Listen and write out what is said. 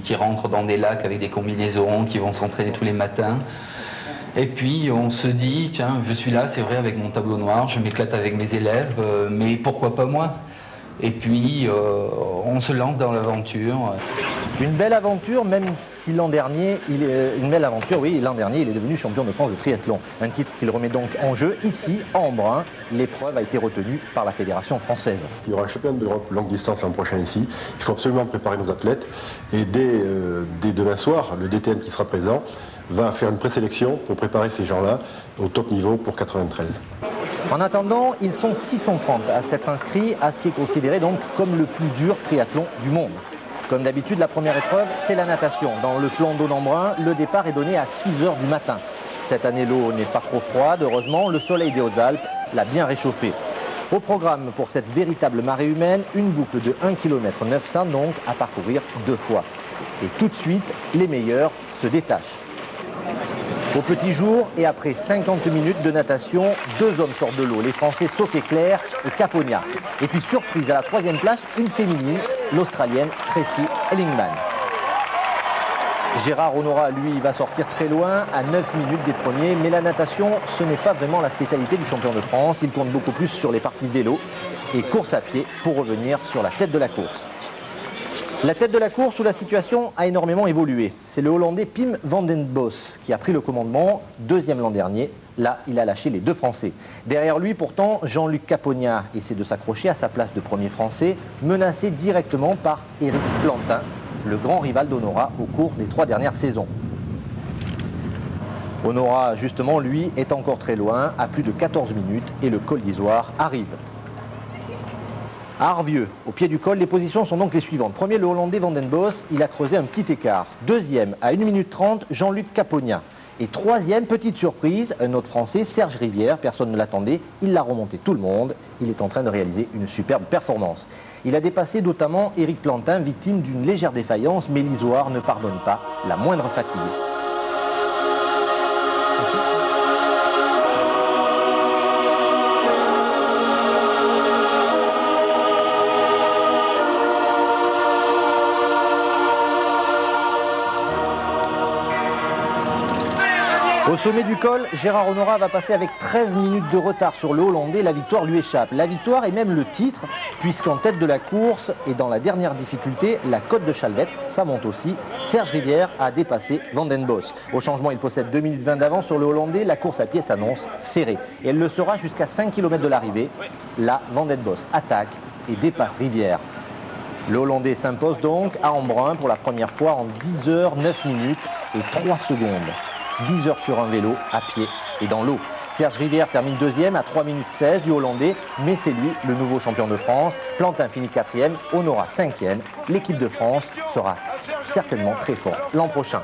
qui rentrent dans des lacs avec des combinaisons, qui vont s'entraîner tous les matins. Et puis on se dit, tiens, je suis là, c'est vrai, avec mon tableau noir, je m'éclate avec mes élèves, mais pourquoi pas moi? Et puis on se lance dans l'aventure. Une belle aventure, même si l'an dernier, il est devenu champion de France de triathlon. Un titre qu'il remet donc en jeu ici, à Embrun. L'épreuve a été retenue par la Fédération française. Il y aura un championnat d'Europe longue distance l'an prochain ici. Il faut absolument préparer nos athlètes. Et dès demain soir, le DTN qui sera présent va faire une présélection pour préparer ces gens-là au top niveau pour 93. En attendant, ils sont 630 à s'être inscrits à ce qui est considéré donc comme le plus dur triathlon du monde. Comme d'habitude, la première épreuve, c'est la natation. Dans le plan d'eau d'Embrun, le départ est donné à 6 h du matin. Cette année, l'eau n'est pas trop froide. Heureusement, le soleil des Hautes-Alpes l'a bien réchauffée. Au programme, pour cette véritable marée humaine, une boucle de 1 km 900 donc à parcourir 2 fois. Et tout de suite, les meilleurs se détachent. Au petit jour et après 50 minutes de natation, 2 hommes sortent de l'eau, les Français Sauté-Clair et Capogna. Et puis surprise à la 3e place, une féminine, l'Australienne Tracy Ellingman. Gérard Honora, lui, va sortir très loin, à 9 minutes des premiers, mais la natation, ce n'est pas vraiment la spécialité du champion de France. Il compte beaucoup plus sur les parties vélo et course à pied pour revenir sur la tête de la course. La tête de la course où la situation a énormément évolué. C'est le Hollandais Pim van den Bos qui a pris le commandement, 2e l'an dernier. Là, il a lâché les 2 Français. Derrière lui, pourtant, Jean-Luc Capogna essaie de s'accrocher à sa place de premier Français, menacé directement par Éric Plantin, le grand rival d'Honora au cours des 3 dernières saisons. Honora, justement, lui, est encore très loin, à plus de 14 minutes, et le col d'Izoard arrive. À Arvieux, au pied du col, les positions sont donc les suivantes. Premier, le Hollandais Van den Bos, il a creusé un petit écart. 2e, à 1 minute 30, Jean-Luc Capogna. Et 3e, petite surprise, un autre Français, Serge Rivière, personne ne l'attendait, il l'a remonté tout le monde. Il est en train de réaliser une superbe performance. Il a dépassé notamment Éric Plantin, victime d'une légère défaillance, mais l'Izoard ne pardonne pas la moindre fatigue. Au sommet du col, Gérard Honora va passer avec 13 minutes de retard sur le Hollandais. La victoire lui échappe. La victoire est même le titre, puisqu'en tête de la course et dans la dernière difficulté, la côte de Chalvette, ça monte aussi. Serge Rivière a dépassé Van den Bos. Au changement, il possède 2 minutes 20 d'avance sur le Hollandais. La course à pied s'annonce serrée. Et elle le sera jusqu'à 5 km de l'arrivée. Là, Van den Bos attaque et dépasse Rivière. Le Hollandais s'impose donc à Embrun pour la première fois en 10 h 9 minutes et 3 secondes. 10 heures sur un vélo, à pied et dans l'eau. Serge Rivière termine 2e à 3 minutes 16 du Hollandais, mais c'est lui le nouveau champion de France. Plantin finit 4e, Honora 5e. L'équipe de France sera certainement très forte l'an prochain.